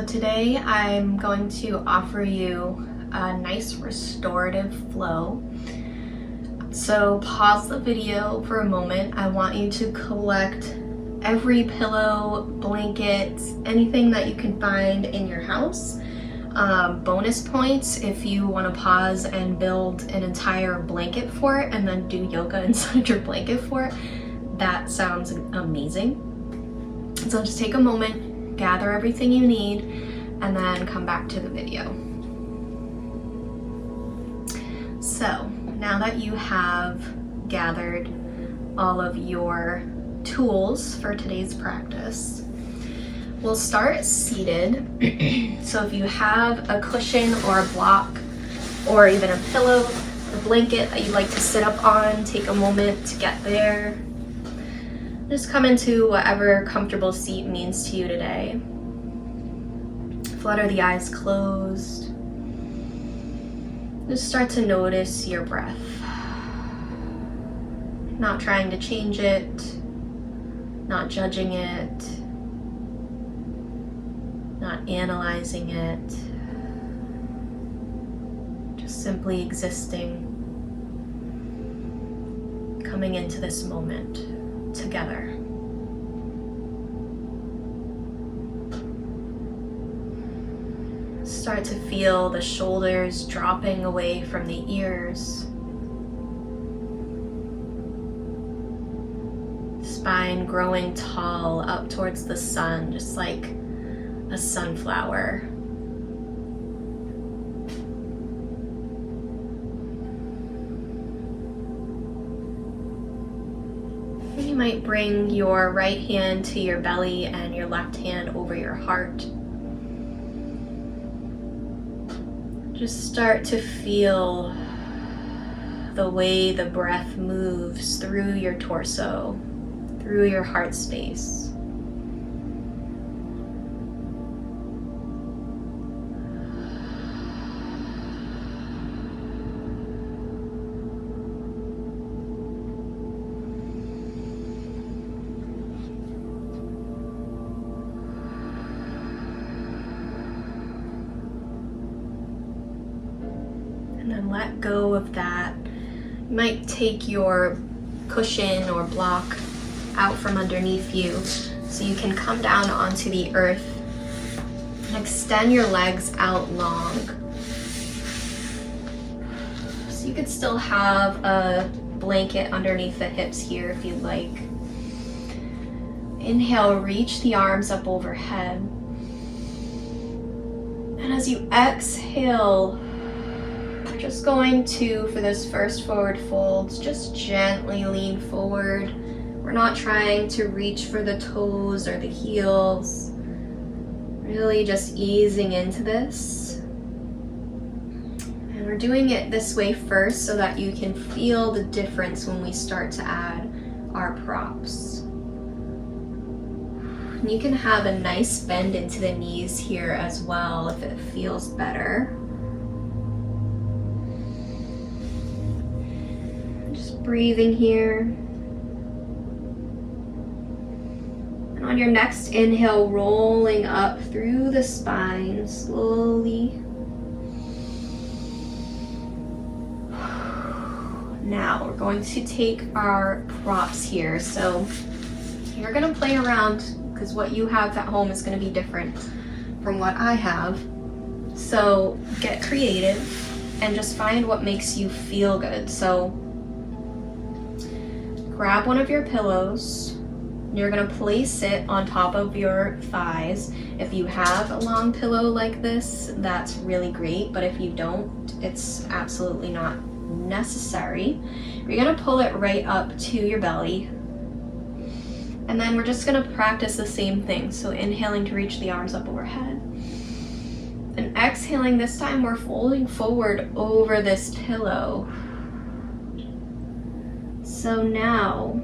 today I'm going to offer you a nice restorative flow. So pause the video for a moment. I want you to collect every pillow, blanket, anything that you can find in your house. Bonus points if you want to pause and build an entire blanket for it and then do yoga inside your blanket for it. That sounds amazing. So just take a moment, gather everything you need, and then come back to the video. So now that you have gathered all of your tools for today's practice, we'll start seated. So if you have a cushion or a block or even a pillow or blanket that you'd like to sit up on, take a moment to get there. Just come into whatever comfortable seat means to you today. Flutter the eyes closed. Just start to notice your breath. Not trying to change it, not judging it, not analyzing it, just simply existing, coming into this moment together. Start to feel the shoulders dropping away from the ears, spine growing tall up towards the sun, just like a sunflower. You might bring your right hand to your belly and your left hand over your heart. Just start to feel the way the breath moves through your torso, through your heart space. And then let go of that. You might take your cushion or block out from underneath you so you can come down onto the earth and extend your legs out long. So you could still have a blanket underneath the hips here if you'd like. Inhale, reach the arms up overhead. And as you exhale, we're just going to, for this first forward fold, just gently lean forward. We're not trying to reach for the toes or the heels. Really just easing into this. And we're doing it this way first so that you can feel the difference when we start to add our props. And you can have a nice bend into the knees here as well if it feels better. Breathing here. And on your next inhale, rolling up through the spine slowly. Now we're going to take our props here. So you're going to play around because what you have at home is going to be different from what I have. So get creative and just find what makes you feel good. So grab one of your pillows. You're gonna place it on top of your thighs. If you have a long pillow like this, that's really great, but if you don't, it's absolutely not necessary. You're gonna pull it right up to your belly. And then we're just gonna practice the same thing. So inhaling to reach the arms up overhead. And exhaling, this time we're folding forward over this pillow. So now,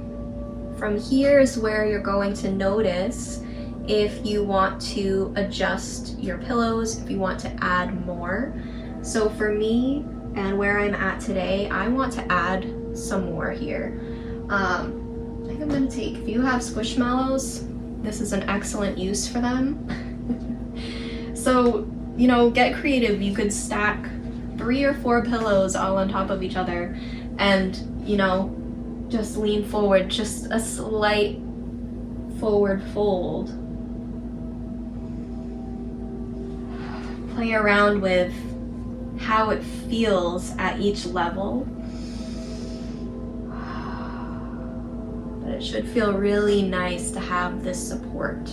from here is where you're going to notice if you want to adjust your pillows, if you want to add more. So for me and where I'm at today, I want to add some more here. I think I'm gonna take, if you have squishmallows, this is an excellent use for them. So, you know, get creative. You could stack 3 or 4 pillows all on top of each other and, you know, just lean forward, just a slight forward fold. Play around with how it feels at each level. But it should feel really nice to have this support.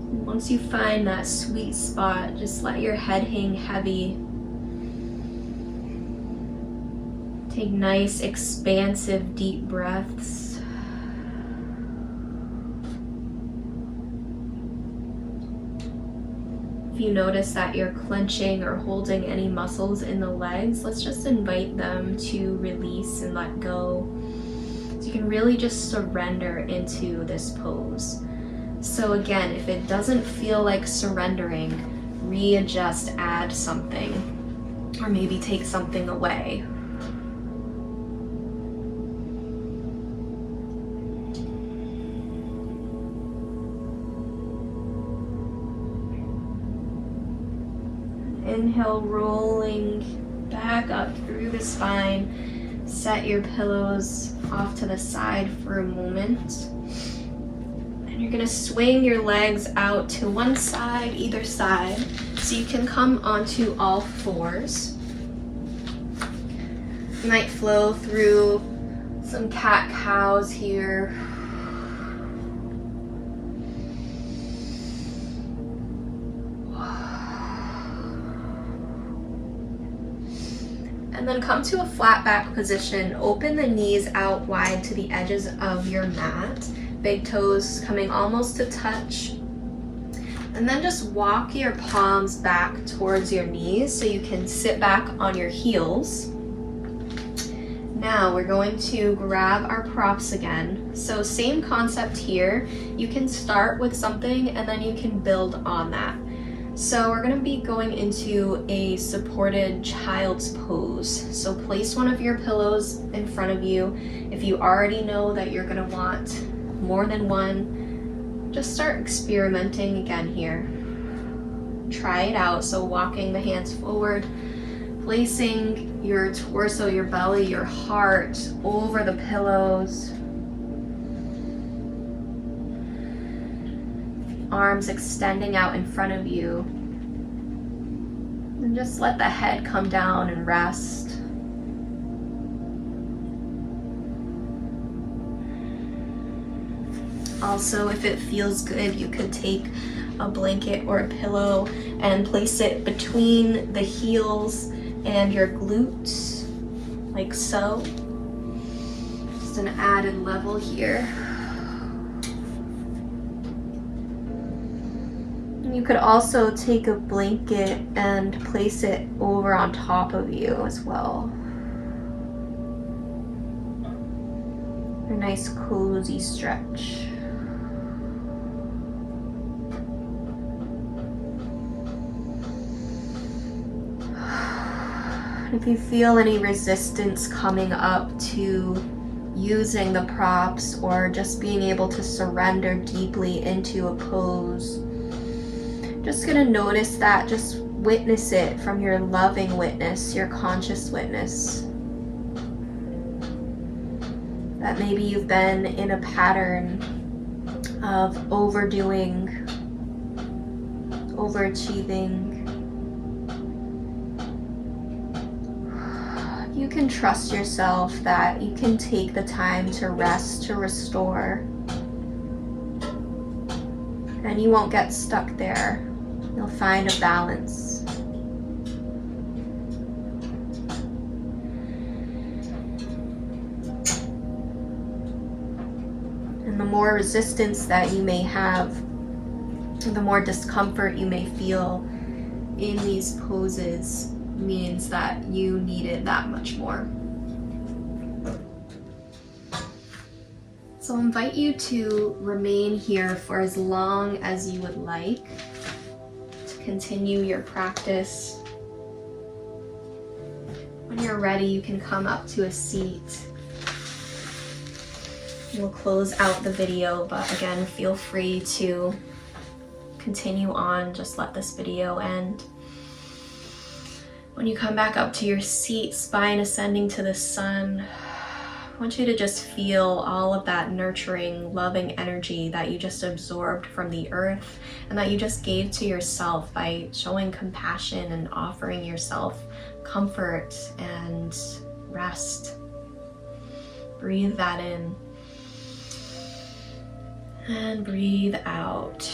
Once you find that sweet spot, just let your head hang heavy. Take nice, expansive, deep breaths. If you notice that you're clenching or holding any muscles in the legs, let's just invite them to release and let go. So you can really just surrender into this pose. So again, if it doesn't feel like surrendering, readjust, add something, or maybe take something away. Inhale, rolling back up through the spine. Set your pillows off to the side for a moment. And you're gonna swing your legs out to one side, either side, so you can come onto all fours. You might flow through some cat-cows here. And then come to a flat back position. Open the knees out wide to the edges of your mat. Big toes coming almost to touch. And then just walk your palms back towards your knees so you can sit back on your heels. Now we're going to grab our props again. So same concept here. You can start with something and then you can build on that. So we're gonna be going into a supported child's pose. So place one of your pillows in front of you. If you already know that you're gonna want more than one, just start experimenting again here. Try it out. So walking the hands forward, placing your torso, your belly, your heart over the pillows. Arms extending out in front of you. And just let the head come down and rest. Also, if it feels good, you could take a blanket or a pillow and place it between the heels and your glutes, like so. Just an added level here. You could also take a blanket and place it over on top of you as well. A nice cozy stretch. If you feel any resistance coming up to using the props or just being able to surrender deeply into a pose, just gonna notice that, just witness it from your loving witness, your conscious witness. That maybe you've been in a pattern of overdoing, overachieving. You can trust yourself that you can take the time to rest, to restore, and you won't get stuck there. You'll find a balance. And the more resistance that you may have, the more discomfort you may feel in these poses, means that you need it that much more. So I invite you to remain here for as long as you would like. Continue your practice. When you're ready, you can come up to a seat. we'll close out the video, but again, feel free to continue on. Just let this video end. When you come back up to your seat, spine ascending to the sun, I want you to just feel all of that nurturing, loving energy that you just absorbed from the earth and that you just gave to yourself by showing compassion and offering yourself comfort and rest. Breathe that in and breathe out.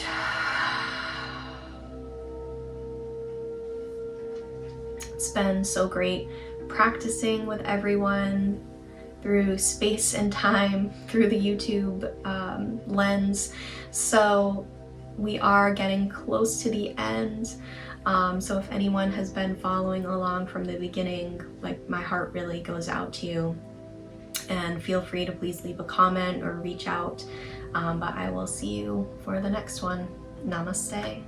It's been so great practicing with everyone through space and time, through the YouTube lens. So we are getting close to the end. So if anyone has been following along from the beginning, like, my heart really goes out to you. And feel free to please leave a comment or reach out. But I will see you for the next one. Namaste.